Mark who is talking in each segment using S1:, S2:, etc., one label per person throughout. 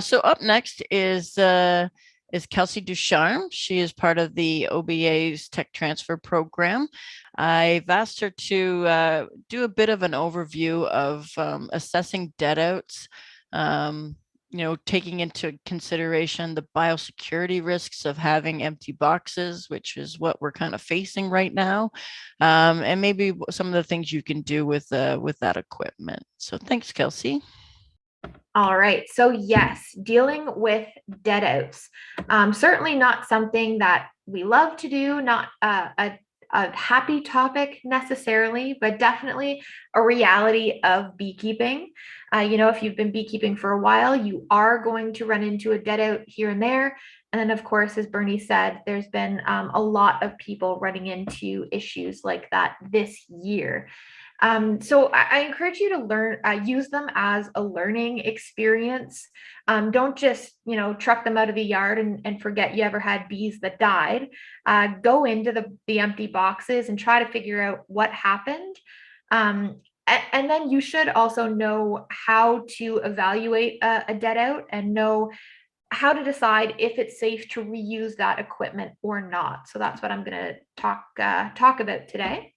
S1: So up next is Kelsey Ducsharm. She is part of the OBA's tech transfer program. I've asked her to do a bit of an overview of assessing deadouts, taking into consideration the biosecurity risks of having empty boxes, which is what we're kind of facing right now, and maybe some of the things you can do with that equipment. So thanks, Kelsey.
S2: All right. So yes, dealing with deadouts, certainly not something that we love to do, not a happy topic necessarily, but definitely a reality of beekeeping. If you've been beekeeping for a while, you are going to run into a deadout here and there. And then, of course, as Bernie said, there's been a lot of people running into issues like that this year. So I encourage you to use them as a learning experience. Don't just, truck them out of the yard and forget you ever had bees that died. Go into the empty boxes and try to figure out what happened. And then you should also know how to evaluate a deadout and know how to decide if it's safe to reuse that equipment or not. So that's what I'm going to talk about today.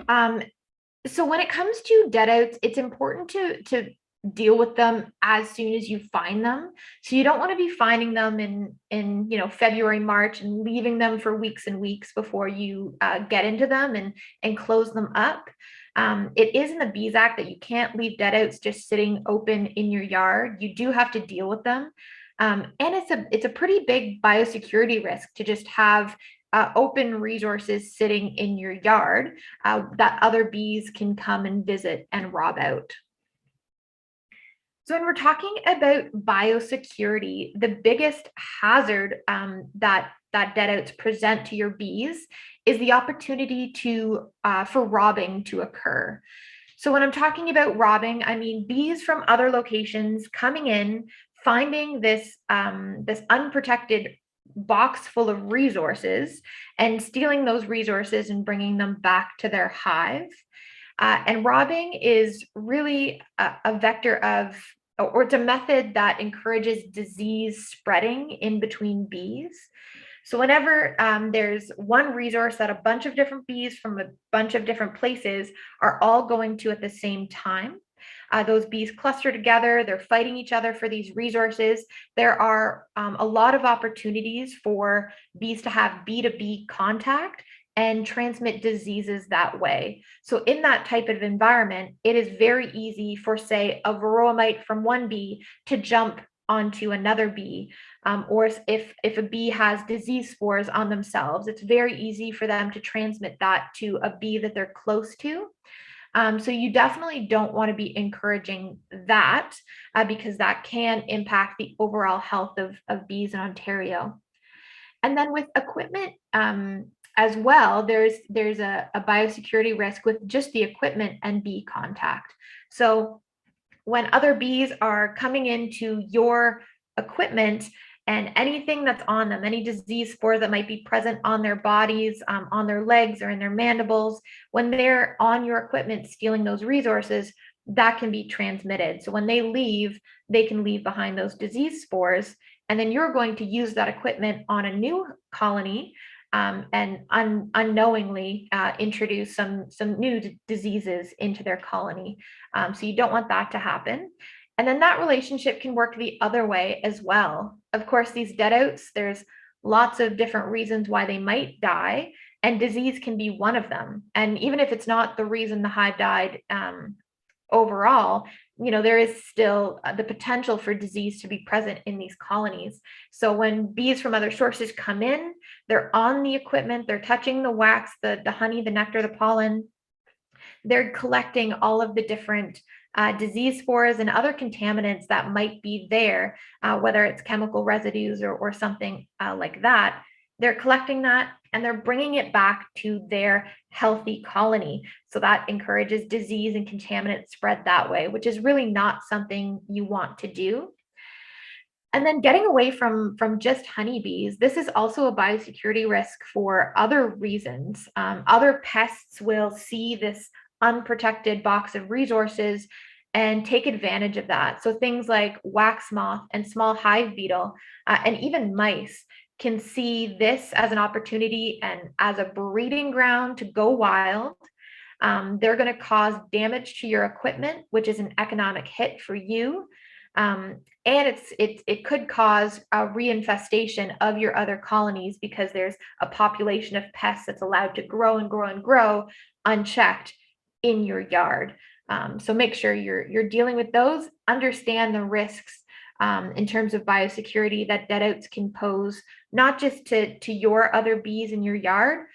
S2: So when it comes to deadouts, it's important to deal with them as soon as you find them. So you don't want to be finding them in February, March, and leaving them for weeks and weeks before you get into them and close them up. It is in the Bees Act that you can't leave deadouts just sitting open in your yard. You do have to deal with them. And it's a pretty big biosecurity risk to just have open resources sitting in your yard that other bees can come and visit and rob out. So when we're talking about biosecurity, the biggest hazard that deadouts present to your bees is the opportunity for robbing to occur. So when I'm talking about robbing, I mean bees from other locations coming in, finding this unprotected box full of resources and stealing those resources and bringing them back to their hive. And robbing is really a vector of, or it's a method that encourages disease spreading in between bees. So whenever there's one resource that a bunch of different bees from a bunch of different places are all going to at the same time, those bees cluster together, they're fighting each other for these resources. There are a lot of opportunities for bees to have bee-to-bee contact and transmit diseases that way. So in that type of environment, it is very easy for, say, a varroa mite from one bee to jump onto another bee. Or if a bee has disease spores on themselves, it's very easy for them to transmit that to a bee that they're close to. So you definitely don't want to be encouraging that because that can impact the overall health of bees in Ontario. And then with equipment as well, there's a biosecurity risk with just the equipment and bee contact. So when other bees are coming into your equipment and anything that's on them, any disease spores that might be present on their bodies, on their legs or in their mandibles, when they're on your equipment stealing those resources, that can be transmitted. So when they leave, they can leave behind those disease spores, and then you're going to use that equipment on a new colony and unknowingly introduce some new diseases into their colony. So you don't want that to happen. And then that relationship can work the other way as well. Of course, these deadouts, there's lots of different reasons why they might die, and disease can be one of them. And even if it's not the reason the hive died overall, there is still the potential for disease to be present in these colonies. So when bees from other sources come in, they're on the equipment, they're touching the wax, the honey, the nectar, the pollen, they're collecting all of the different disease spores and other contaminants that might be there, whether it's chemical residues or something like that. They're collecting that and they're bringing it back to their healthy colony. So that encourages disease and contaminant spread that way, which is really not something you want to do. And then getting away from just honeybees, this is also a biosecurity risk for other reasons. Other pests will see this unprotected box of resources and take advantage of that. So things like wax moth and small hive beetle and even mice can see this as an opportunity and as a breeding ground to go wild. They're going to cause damage to your equipment, which is an economic hit for you. And it could cause a reinfestation of your other colonies because there's a population of pests that's allowed to grow and grow and grow unchecked in your yard. So make sure you're dealing with those, understand the risks in terms of biosecurity that deadouts can pose, not just to your other bees in your yard,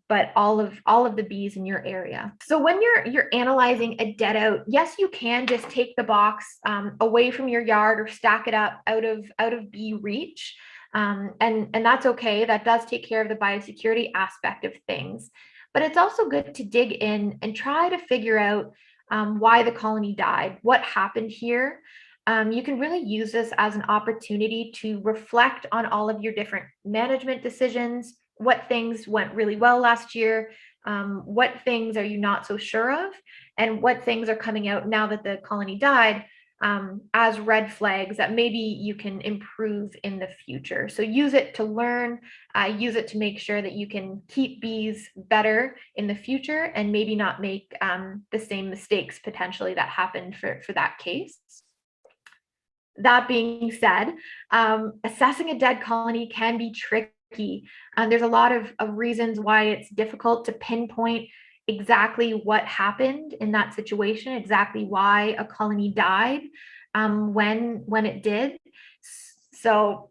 S2: but all of the bees in your area. So when you're analyzing a deadout, yes, you can just take the box away from your yard or stack it up out of bee reach. And that's okay. That does take care of the biosecurity aspect of things. But it's also good to dig in and try to figure out why the colony died, what happened here. You can really use this as an opportunity to reflect on all of your different management decisions, what things went really well last year, what things are you not so sure of, and what things are coming out now that the colony died as red flags that maybe you can improve in the future. So use it to learn, use it to make sure that you can keep bees better in the future and maybe not make the same mistakes potentially that happened for that case. That being said, assessing a dead colony can be tricky. There's a lot of reasons why it's difficult to pinpoint exactly what happened in that situation, exactly why a colony died when it did. So,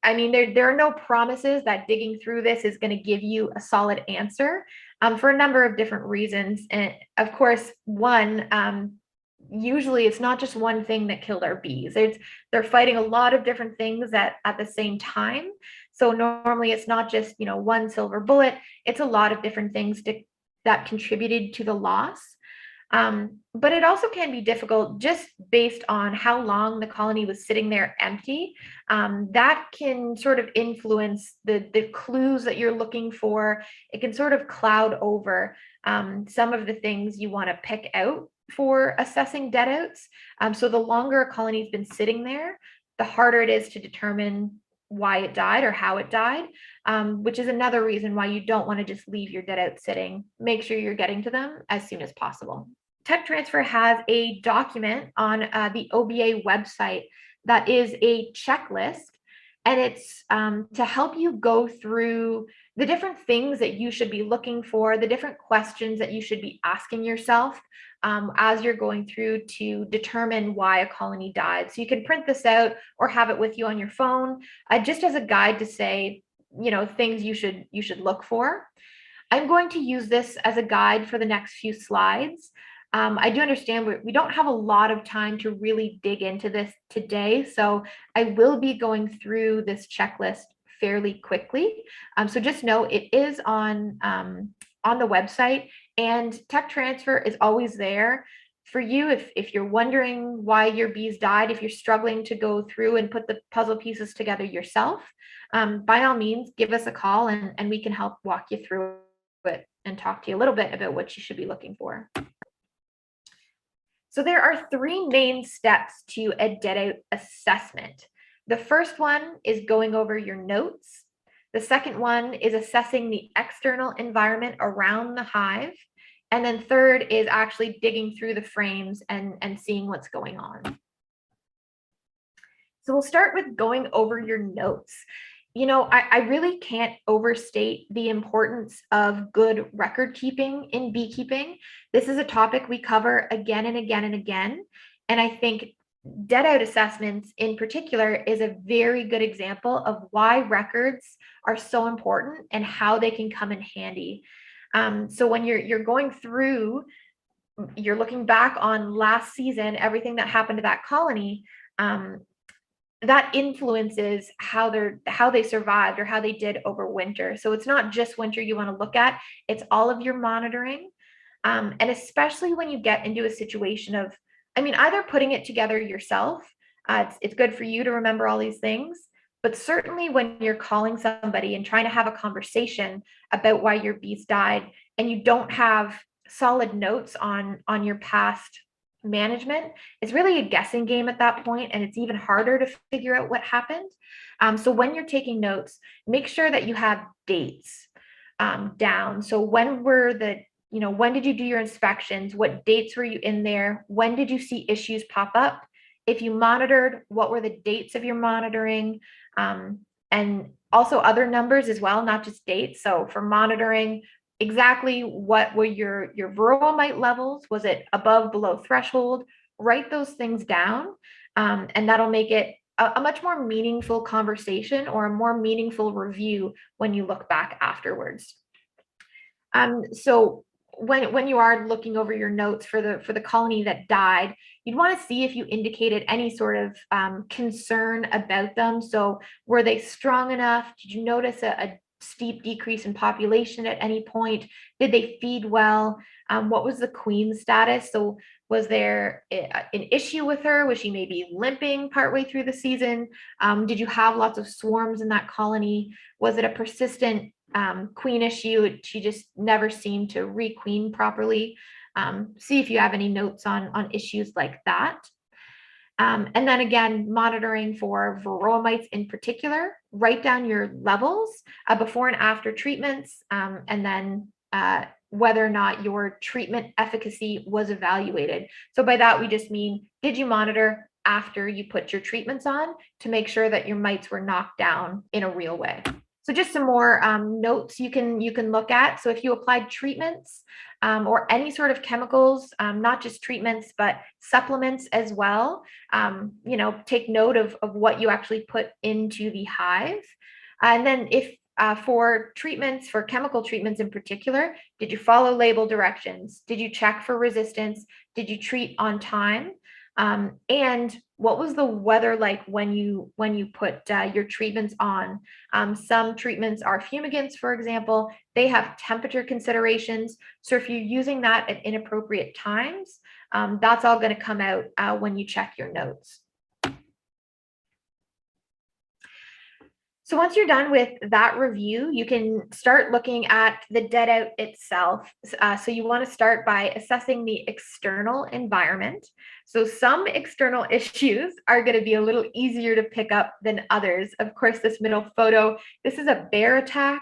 S2: I mean, there are no promises that digging through this is going to give you a solid answer for a number of different reasons. And of course, one, usually it's not just one thing that killed our bees. They're fighting a lot of different things at the same time. So normally it's not just, one silver bullet. It's a lot of different things that contributed to the loss. But it also can be difficult just based on how long the colony was sitting there empty. That can sort of influence the clues that you're looking for. It can sort of cloud over some of the things you want to pick out for assessing deadouts. So the longer a colony's been sitting there, the harder it is to determine why it died or how it died, which is another reason why you don't want to just leave your deadout sitting. Make sure you're getting to them as soon as possible. Tech Transfer has a document on the OBA website that is a checklist, and it's to help you go through the different things that you should be looking for, the different questions that you should be asking yourself as you're going through to determine why a colony died. So you can print this out or have it with you on your phone, just as a guide to say, things you should look for. I'm going to use this as a guide for the next few slides. I do understand we don't have a lot of time to really dig into this today, so I will be going through this checklist fairly quickly. So just know it is on the website, and Tech Transfer is always there for you if you're wondering why your bees died, if you're struggling to go through and put the puzzle pieces together yourself. By all means, give us a call and we can help walk you through it and talk to you a little bit about what you should be looking for. So there are three main steps to a deadout assessment. The first one is going over your notes. The second one is assessing the external environment around the hive. And then third is actually digging through the frames and seeing what's going on. So we'll start with going over your notes. I really can't overstate the importance of good record keeping in beekeeping. This is a topic we cover again and again and again. And I think deadout assessments in particular is a very good example of why records are so important and how they can come in handy. So when you're going through, you're looking back on last season, everything that happened to that colony, that influences how they survived or how they did over winter. So it's not just winter you want to look at, it's all of your monitoring. And especially when you get into a situation of, either putting it together yourself, it's good for you to remember all these things, but certainly when you're calling somebody and trying to have a conversation about why your bees died and you don't have solid notes on your past management is really a guessing game at that point, and it's even harder to figure out what happened. So when you're taking notes, make sure that you have dates down. So when did you do your inspections? What dates were you in there? When did you see issues pop up? If you monitored, what were the dates of your monitoring? And also other numbers as well, not just dates. So for monitoring, exactly what were your varroa mite levels? Was it above, below threshold? Write those things down, and that'll make it a much more meaningful conversation or a more meaningful review when you look back afterwards. So when you are looking over your notes for the colony that died, you'd want to see if you indicated any sort of concern about them. So were they strong enough? Did you notice a steep decrease in population at any point? Did they feed well? What was the queen status? So was there an issue with her? Was she maybe limping partway through the season? Did you have lots of swarms in that colony? Was it a persistent queen issue? She just never seemed to requeen properly. See if you have any notes on issues like that. And then again, monitoring for varroa mites in particular, write down your levels before and after treatments, and then whether or not your treatment efficacy was evaluated. So by that, we just mean, did you monitor after you put your treatments on to make sure that your mites were knocked down in a real way? So just some more notes you can look at. So if you applied treatments or any sort of chemicals, not just treatments, but supplements as well, take note of what you actually put into the hive. And then if for treatments, for chemical treatments in particular, did you follow label directions? Did you check for resistance? Did you treat on time? And what was the weather like when you put your treatments on? Some treatments are fumigants, for example. They have temperature considerations. So if you're using that at inappropriate times, that's all going to come out when you check your notes. So once you're done with that review, you can start looking at the deadout itself. So you want to start by assessing the external environment. So some external issues are going to be a little easier to pick up than others. Of course, this middle photo, this is a bear attack.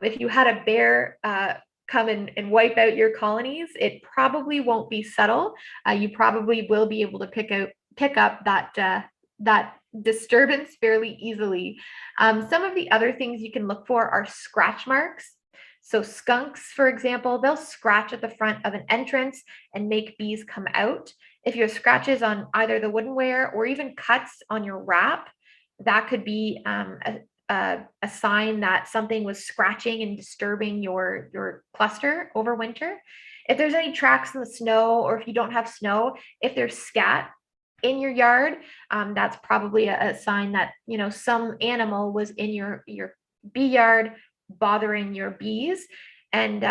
S2: If you had a bear come and wipe out your colonies, it probably won't be subtle. You probably will be able to pick up that disturbance fairly easily. Some of the other things you can look for are scratch marks. So skunks, for example, they'll scratch at the front of an entrance and make bees come out. If you have scratches on either the woodenware or even cuts on your wrap, that could be a sign that something was scratching and disturbing your cluster over winter. If there's any tracks in the snow, or if you don't have snow, if there's scat in your yard, that's probably a sign that some animal was in your bee yard bothering your bees. And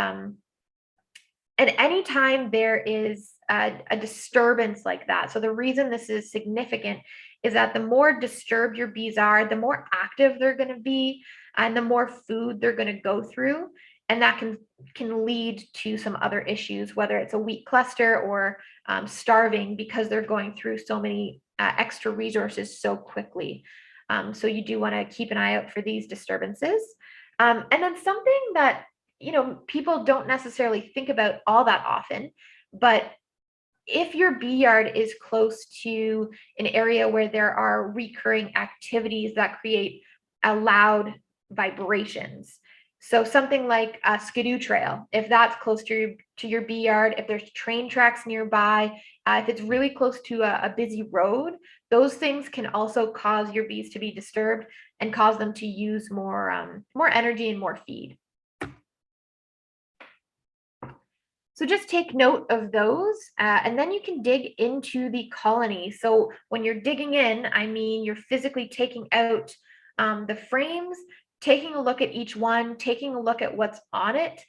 S2: anytime there is a disturbance like that, so the reason this is significant is that the more disturbed your bees are, the more active they're going to be, and the more food they're going to go through, and that can lead to some other issues, whether it's a weak cluster or starving because they're going through so many extra resources so quickly. So you do want to keep an eye out for these disturbances. And then something that people don't necessarily think about all that often, but if your bee yard is close to an area where there are recurring activities that create loud vibrations, so something like a skidoo trail, if that's close to your bee yard, if there's train tracks nearby, if it's really close to a busy road, those things can also cause your bees to be disturbed and cause them to use more energy and more feed. So just take note of those, and then you can dig into the colony. So when you're digging in, I mean you're physically taking out the frames, taking a look at each one, taking a look at what's on it.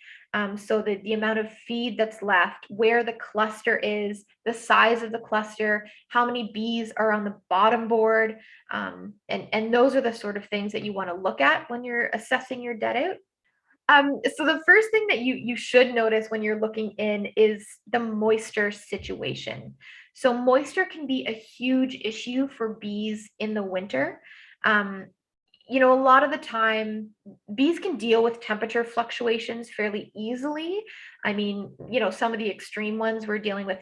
S2: So the amount of feed that's left, where the cluster is, the size of the cluster, how many bees are on the bottom board. And those are the sort of things that you want to look at when you're assessing your deadout. So the first thing that you should notice when you're looking in is the moisture situation. So moisture can be a huge issue for bees in the winter. Um, a lot of the time, bees can deal with temperature fluctuations fairly easily. I mean, some of the extreme ones we're dealing with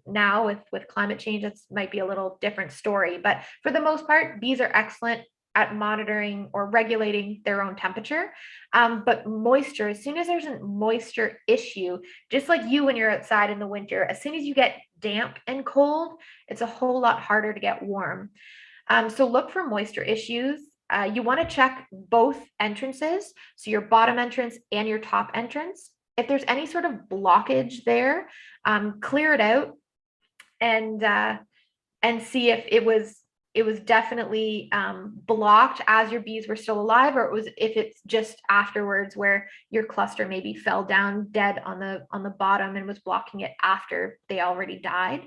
S2: now with climate change, that might be a little different story. But for the most part, bees are excellent at monitoring or regulating their own temperature. But moisture, as soon as there's a moisture issue, just like you when you're outside in the winter, as soon as you get damp and cold, it's a whole lot harder to get warm. So look for moisture issues. You want to check both entrances, so your bottom entrance and your top entrance. If there's any sort of blockage there, clear it out and see if it was definitely blocked as your bees were still alive, or if it's just afterwards where your cluster maybe fell down dead on the bottom and was blocking it after they already died.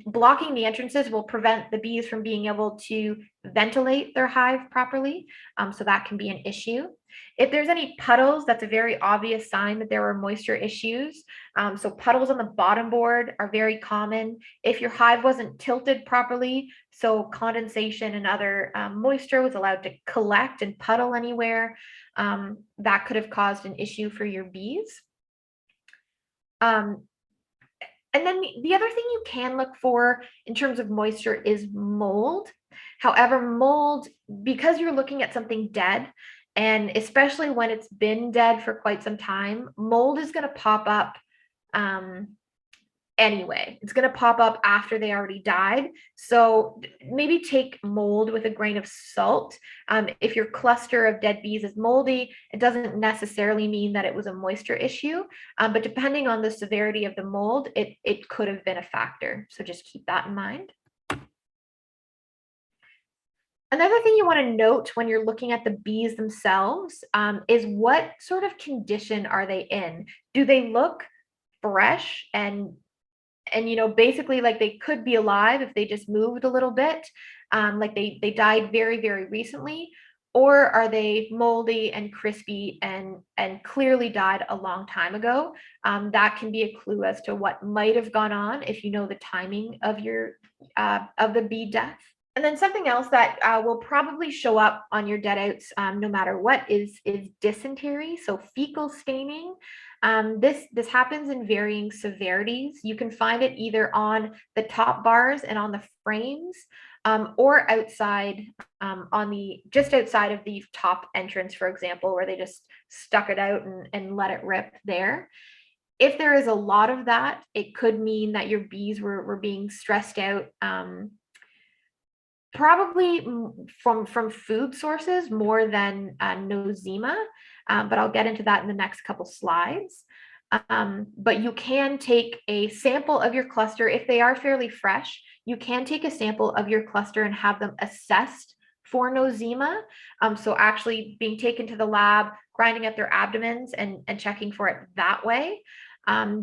S2: Blocking the entrances will prevent the bees from being able to ventilate their hive properly. So that can be an issue. If there's any puddles, that's a very obvious sign that there were moisture issues. So puddles on the bottom board are very common. If your hive wasn't tilted properly, so condensation and other moisture was allowed to collect and puddle anywhere, that could have caused an issue for your bees. And then the other thing you can look for in terms of moisture is mold. However, mold, because you're looking at something dead, and especially when it's been dead for quite some time, mold is going to pop up anyway. It's going to pop up after they already died. So maybe take mold with a grain of salt. If your cluster of dead bees is moldy, it doesn't necessarily mean that it was a moisture issue. But depending on the severity of the mold, it could have been a factor. So just keep that in mind. Another thing you want to note when you're looking at the bees themselves is what sort of condition are they in? Do they look fresh and basically like they could be alive if they just moved a little bit, like they died very, very recently, or are they moldy and crispy and clearly died a long time ago? That can be a clue as to what might have gone on if you know the timing of the bee death. And then something else that will probably show up on your deadouts no matter what is dysentery, so fecal staining. This happens in varying severities. You can find it either on the top bars and on the frames, or outside just outside of the top entrance, for example, where they just stuck it out and let it rip there. If there is a lot of that, it could mean that your bees were being stressed out. Probably from food sources more than nosema, but I'll get into that in the next couple slides. But you can take a sample of your cluster. If they are fairly fresh, you can take a sample of your cluster and have them assessed for nosema. So actually being taken to the lab, grinding at their abdomens and checking for it that way.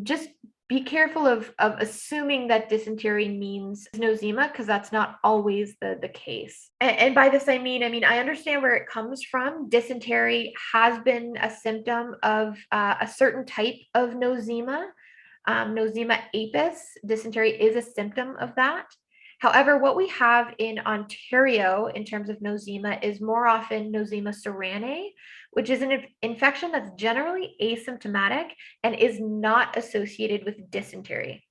S2: Just be careful of assuming that dysentery means nosema, because that's not always the case. And by this, I mean, I understand where it comes from. Dysentery has been a symptom of a certain type of nosema, nosema apis. Dysentery is a symptom of that. However, what we have in Ontario in terms of nosema is more often nosema ceranae, which is an infection that's generally asymptomatic and is not associated with dysentery.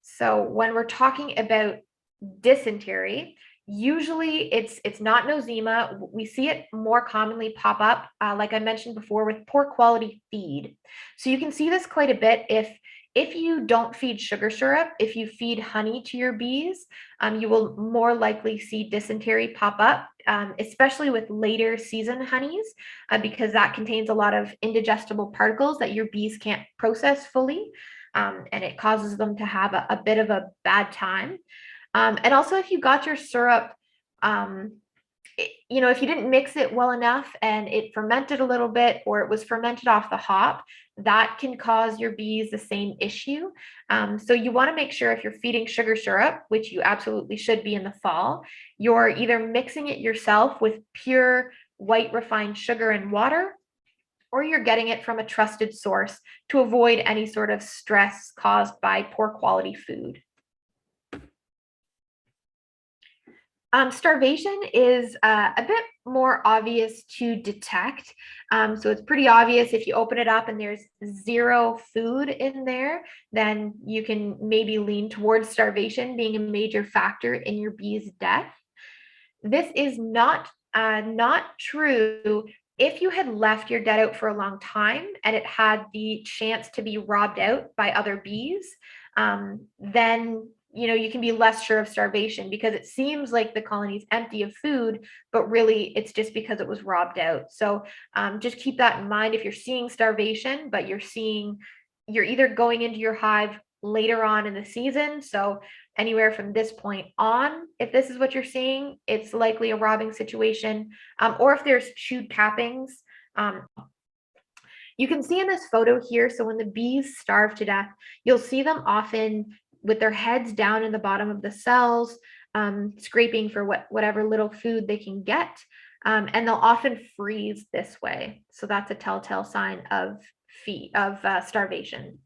S2: So when we're talking about dysentery, usually it's not nosema. We see it more commonly pop up, like I mentioned before, with poor quality feed. So you can see this quite a bit if you don't feed sugar syrup. If you feed honey to your bees, you will more likely see dysentery pop up, especially with later season honeys, because that contains a lot of indigestible particles that your bees can't process fully, and it causes them to have a bit of a bad time. And also, if you got your syrup, if you didn't mix it well enough and it fermented a little bit, or it was fermented off the hop, that can cause your bees the same issue. So you want to make sure if you're feeding sugar syrup, which you absolutely should be in the fall, you're either mixing it yourself with pure white refined sugar and water, or you're getting it from a trusted source to avoid any sort of stress caused by poor quality food. Starvation is a bit more obvious to detect. So it's pretty obvious if you open it up and there's zero food in there, then you can maybe lean towards starvation being a major factor in your bee's death. This is not true if you had left your dead out for a long time and it had the chance to be robbed out by other bees. Then you can be less sure of starvation because it seems like the colony is empty of food, but really it's just because it was robbed out. So just keep that in mind if you're seeing starvation, but you're either going into your hive later on in the season. So anywhere from this point on, if this is what you're seeing, it's likely a robbing situation. Or if there's chewed cappings, you can see in this photo here, so when the bees starve to death, you'll see them often with their heads down in the bottom of the cells, scraping for whatever little food they can get. And they'll often freeze this way. So that's a telltale sign of starvation.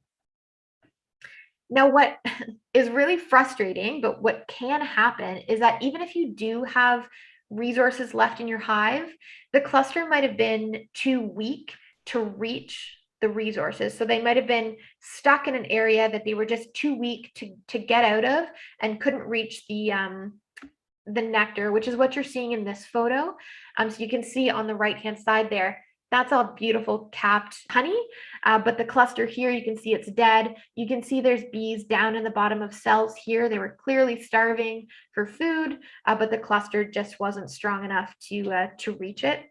S2: Now, what is really frustrating, but what can happen is that even if you do have resources left in your hive, the cluster might have been too weak to reach the resources. So they might have been stuck in an area that they were just too weak to get out of and couldn't reach the nectar, which is what you're seeing in this photo. So you can see on the right-hand side there, that's all beautiful capped honey, but the cluster here, you can see it's dead. You can see there's bees down in the bottom of cells here. They were clearly starving for food, but the cluster just wasn't strong enough to reach it.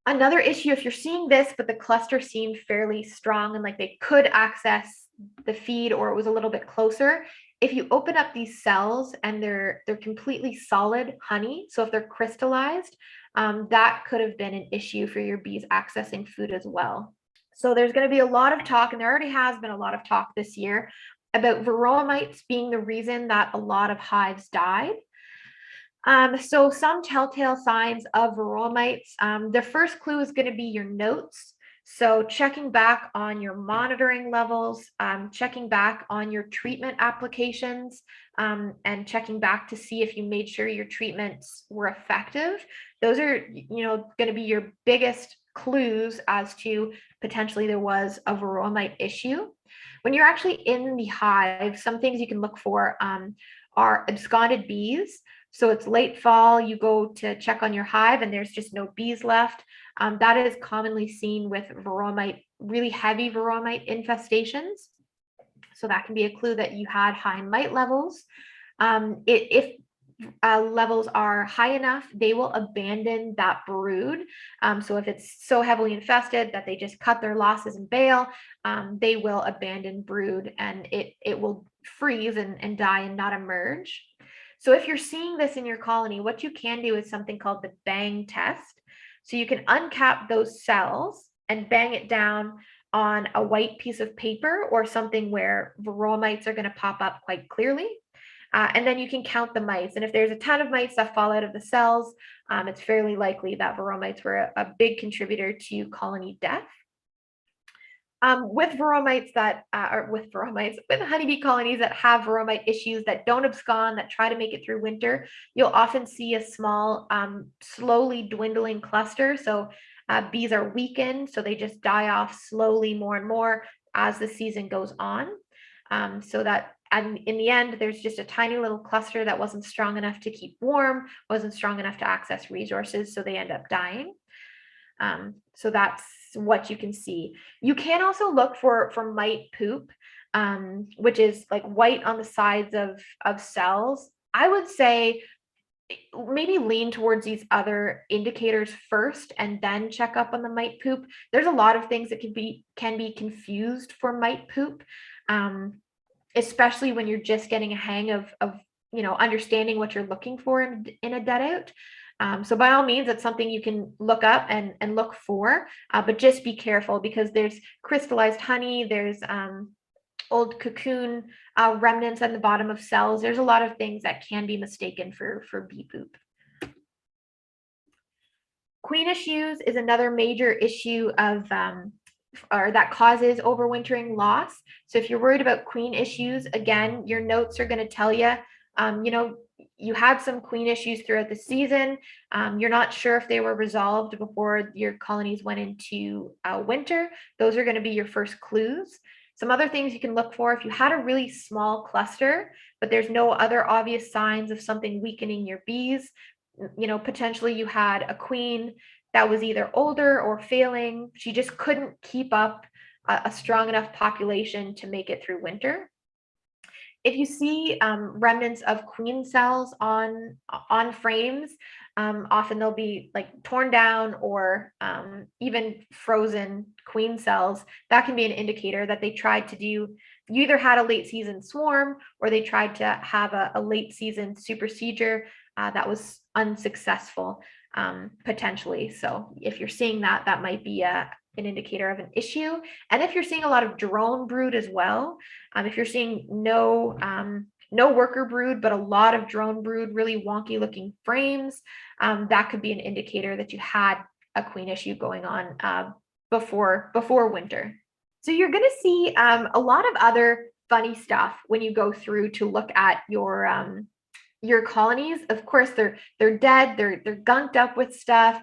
S2: Another issue, if you're seeing this, but the cluster seemed fairly strong and like they could access the feed or it was a little bit closer, if you open up these cells and they're completely solid honey, so if they're crystallized, that could have been an issue for your bees accessing food as well. So there's going to be a lot of talk, and there already has been a lot of talk this year about varroa mites being the reason that a lot of hives died. So some telltale signs of varroa mites, the first clue is going to be your notes. So checking back on your monitoring levels, checking back on your treatment applications, and checking back to see if you made sure your treatments were effective. Those are, going to be your biggest clues as to potentially there was a varroa mite issue. When you're actually in the hive, some things you can look for are absconded bees. So it's late fall, you go to check on your hive and there's just no bees left. That is commonly seen with varroa mite, really heavy varroa mite infestations. So that can be a clue that you had high mite levels. If levels are high enough, they will abandon that brood. So if it's so heavily infested that they just cut their losses and bail, they will abandon brood and it will freeze and die and not emerge. So if you're seeing this in your colony, what you can do is something called the bang test. So you can uncap those cells and bang it down on a white piece of paper or something where varroa mites are going to pop up quite clearly. And then you can count the mites. And if there's a ton of mites that fall out of the cells, it's fairly likely that varroa mites were a big contributor to colony death. With honeybee colonies that have varroa mite issues that don't abscond, that try to make it through winter, you'll often see a small, slowly dwindling cluster. So bees are weakened, so they just die off slowly more and more as the season goes on. And in the end, there's just a tiny little cluster that wasn't strong enough to keep warm, wasn't strong enough to access resources, so they end up dying. So that's what you can see. You can also look for mite poop, which is like white on the sides of cells. I would say maybe lean towards these other indicators first and then check up on the mite poop. There's a lot of things that can be confused for mite poop, especially when you're just getting a hang of understanding what you're looking for in a dead out. So by all means, it's something you can look up and look for, but just be careful because there's crystallized honey, there's old cocoon remnants at the bottom of cells. There's a lot of things that can be mistaken for bee poop. Queen issues is another major issue of or that causes overwintering loss. So if you're worried about queen issues, again, your notes are going to tell you, you had some queen issues throughout the season. You're not sure if they were resolved before your colonies went into winter. Those are going to be your first clues. Some other things you can look for: if you had a really small cluster, but there's no other obvious signs of something weakening your bees, potentially you had a queen that was either older or failing. She just couldn't keep up a strong enough population to make it through winter. If you see remnants of queen cells on frames, often they'll be like torn down or even frozen queen cells. That can be an indicator that they tried to do. You either had a late season swarm or they tried to have a late season supersedure that was unsuccessful, potentially. So if you're seeing that, that might be an indicator of an issue. And if you're seeing a lot of drone brood as well, if you're seeing no worker brood, but a lot of drone brood, really wonky looking frames, that could be an indicator that you had a queen issue going on before winter. So you're going to see a lot of other funny stuff when you go through to look at your colonies. Of course, they're dead, they're gunked up with stuff.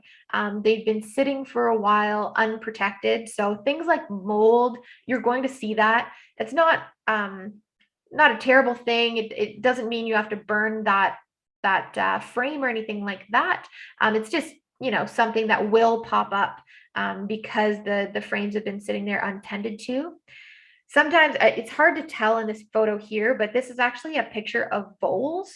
S2: They've been sitting for a while unprotected. So things like mold, you're going to see that. It's not a terrible thing. It doesn't mean you have to burn that frame or anything like that. It's just something that will pop up because the frames have been sitting there untended to. Sometimes it's hard to tell in this photo here, but this is actually a picture of voles.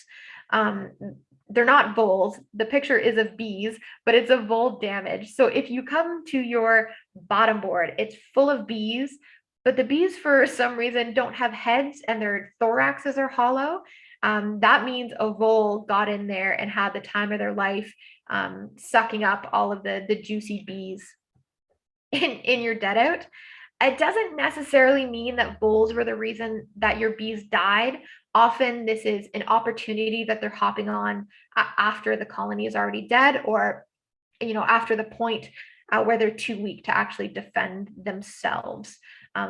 S2: They're not voles. The picture is of bees, but it's a vole damage. So if you come to your bottom board, it's full of bees, but the bees for some reason don't have heads and their thoraxes are hollow. That means a vole got in there and had the time of their life, sucking up all of the juicy bees in your deadout. It doesn't necessarily mean that voles were the reason that your bees died. Often this is an opportunity that they're hopping on after the colony is already dead, or after the point where they're too weak to actually defend themselves.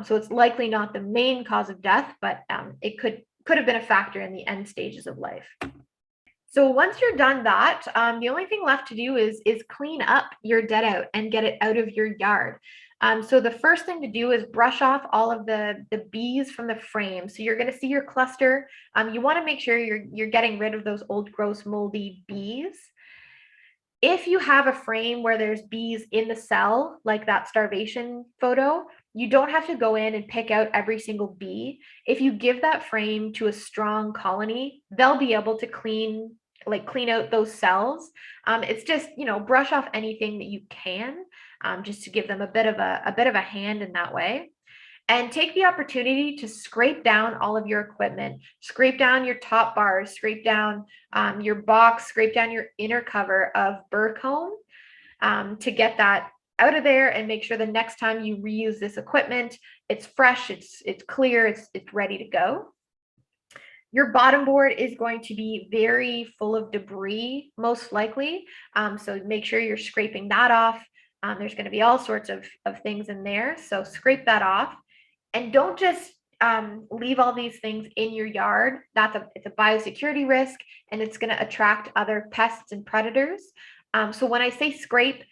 S2: So it's likely not the main cause of death, but it could have been a factor in the end stages of life. So once you're done that, the only thing left to do is clean up your deadout and get it out of your yard. So the first thing to do is brush off all of the bees from the frame. So you're going to see your cluster. You want to make sure you're getting rid of those old, gross, moldy bees. If you have a frame where there's bees in the cell, like that starvation photo, you don't have to go in and pick out every single bee. If you give that frame to a strong colony, they'll be able to clean out those cells. It's just, brush off anything that you can, just to give them a bit of a hand in that way. And take the opportunity to scrape down all of your equipment, scrape down your top bars, scrape down your box, scrape down your inner cover of burr comb, to get that out of there and make sure the next time you reuse this equipment, it's fresh, it's clear, it's ready to go. Your bottom board is going to be very full of debris, most likely. So make sure you're scraping that off. There's going to be all sorts of things in there. So scrape that off. And don't just leave all these things in your yard. It's a biosecurity risk, and it's going to attract other pests and predators. So when I say scrape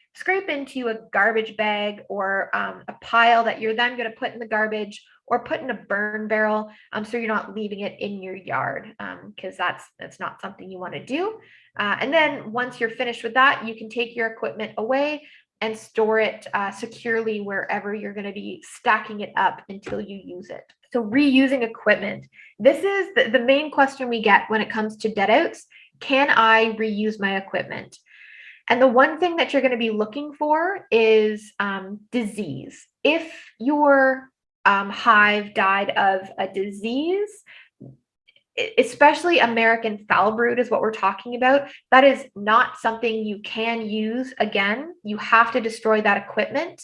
S2: into a garbage bag or a pile that you're then going to put in the garbage or put in a burn barrel, so you're not leaving it in your yard, because that's not something you want to do. And then once you're finished with that, you can take your equipment away and store it securely wherever you're going to be stacking it up until you use it. So reusing equipment. This is the main question we get when it comes to deadouts. Can I reuse my equipment? And the one thing that you're going to be looking for is disease. If your hive died of a disease, especially American foul brood is what we're talking about, that is not something you can use again. You have to destroy that equipment.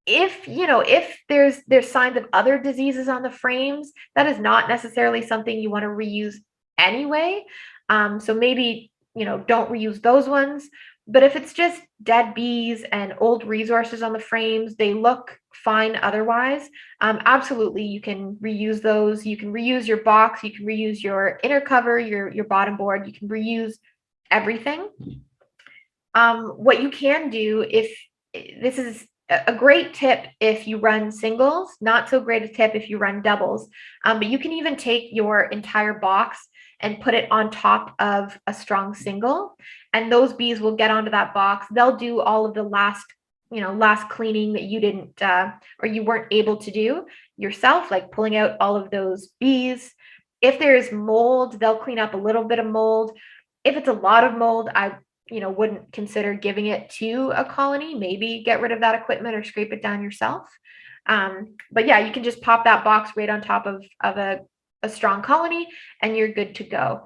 S2: If there's signs of other diseases on the frames, that is not necessarily something you want to reuse anyway. So maybe don't reuse those ones. But if it's just dead bees and old resources on the frames, they look fine otherwise. Absolutely, you can reuse those. You can reuse your box. You can reuse your inner cover, your bottom board. You can reuse everything. What you can do, if this is a great tip if you run singles, not so great a tip if you run doubles, but you can even take your entire box and put it on top of a strong single, and those bees will get onto that box. They'll do all of the last cleaning that you didn't or you weren't able to do yourself, like pulling out all of those bees. If there's mold, they'll clean up a little bit of mold. If it's a lot of mold, I wouldn't consider giving it to a colony. Maybe get rid of that equipment or scrape it down yourself. But yeah, you can just pop that box right on top of a strong colony and you're good to go.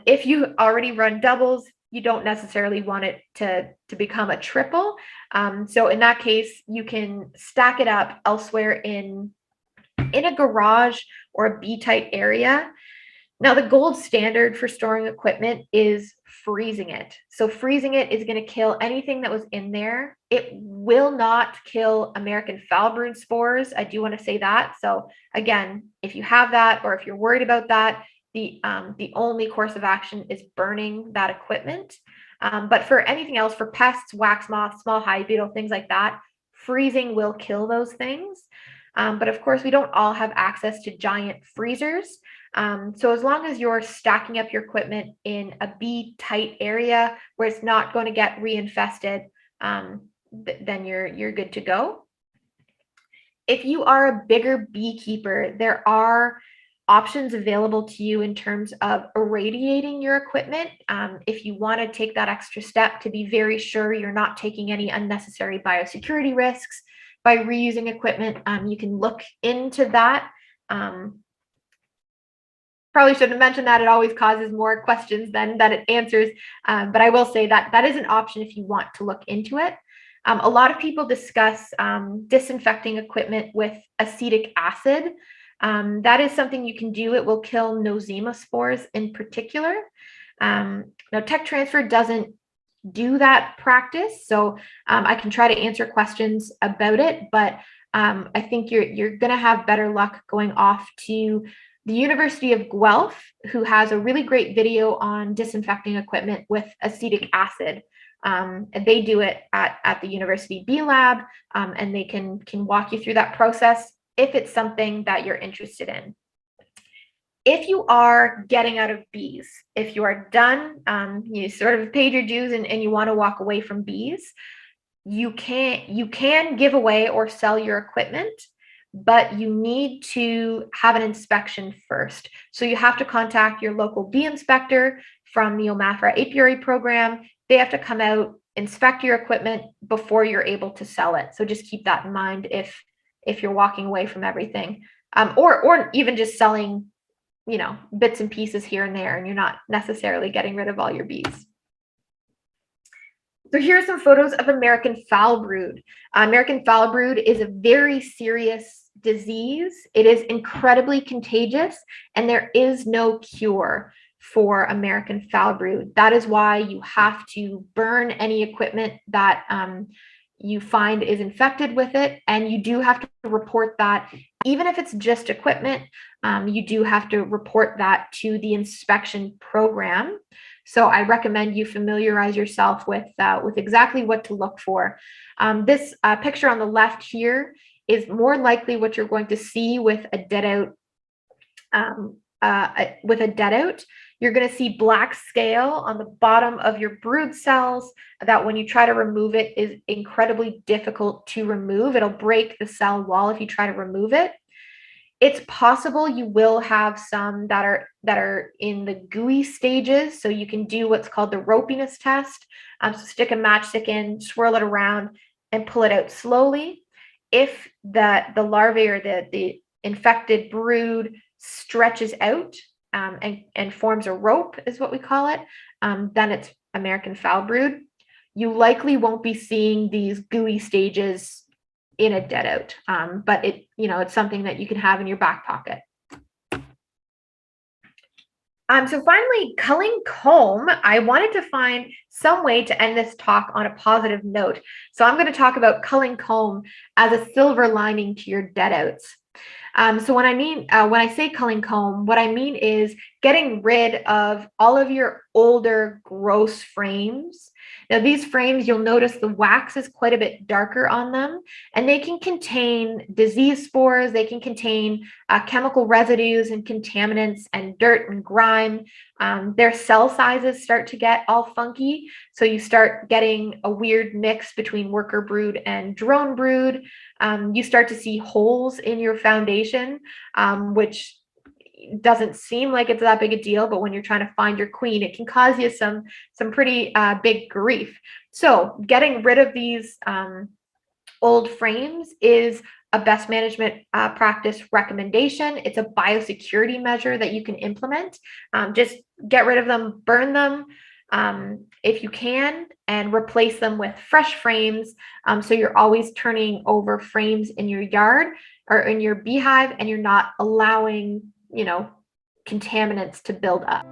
S2: If you already run doubles, you don't necessarily want it to become a triple. So in that case, you can stack it up elsewhere in a garage or a bee tight area. Now, the gold standard for storing equipment is freezing it. So freezing it is going to kill anything that was in there. It will not kill American foul brood spores. I do want to say that. So again, if you have that or if you're worried about that, the only course of action is burning that equipment. But for anything else, for pests, wax moths, small hive beetle, things like that, freezing will kill those things. But of course, we don't all have access to giant freezers. So as long as you're stacking up your equipment in a bee tight area where it's not going to get reinfested, then you're good to go. If you are a bigger beekeeper, there are options available to you in terms of irradiating your equipment. If you want to take that extra step to be very sure you're not taking any unnecessary biosecurity risks by reusing equipment, you can look into that. Probably should have mentioned that. It always causes more questions than it answers. But I will say that is an option if you want to look into it. A lot of people discuss disinfecting equipment with acetic acid. That is something you can do. It will kill nosema spores in particular. Now, tech transfer doesn't do that practice, so I can try to answer questions about it, but I think you're going to have better luck going off to the University of Guelph, who has a really great video on disinfecting equipment with acetic acid. And they do it at the University Bee Lab, and they can walk you through that process if it's something that you're interested in. If you are getting out of bees, if you are done, you sort of paid your dues and you want to walk away from bees, you can give away or sell your equipment, but you need to have an inspection first. So you have to contact your local bee inspector from the OMAFRA apiary program. They have to come out, inspect your equipment before you're able to sell it. So just keep that in mind if you're walking away from everything, or even just selling, bits and pieces here and there, and you're not necessarily getting rid of all your bees. So here are some photos of American foul brood. American foul brood is a very serious disease. It is incredibly contagious, and there is no cure for American foul brood. That is why you have to burn any equipment that you find is infected with it, and you do have to report that. Even if it's just equipment, you do have to report that to the inspection program. So I recommend you familiarize yourself with exactly what to look for. This picture on the left here is more likely what you're going to see with a deadout. You're going to see black scale on the bottom of your brood cells that when you try to remove it is incredibly difficult to remove. It'll break the cell wall if you try to remove it. It's possible you will have some that are in the gooey stages, so you can do what's called the ropiness test. So stick a matchstick in, swirl it around, and pull it out slowly. If the larvae or the infected brood stretches out and forms a rope, is what we call it, then it's American foul brood. You likely won't be seeing these gooey stages in a deadout, but it's something that you can have in your back pocket. So finally, culling comb, I wanted to find some way to end this talk on a positive note. So I'm going to talk about culling comb as a silver lining to your deadouts. So when I say culling comb, what I mean is getting rid of all of your older gross frames. Now these frames, you'll notice the wax is quite a bit darker on them, and they can contain disease spores. They can contain chemical residues and contaminants and dirt and grime. Their cell sizes start to get all funky. So you start getting a weird mix between worker brood and drone brood. You start to see holes in your foundation, which doesn't seem like it's that big a deal, but when you're trying to find your queen, it can cause you some pretty big grief. So getting rid of these old frames is a best management practice recommendation. It's a biosecurity measure that you can implement. Just get rid of them, burn them if you can, and replace them with fresh frames. So you're always turning over frames in your yard or in your beehive, and you're not allowing, contaminants to build up.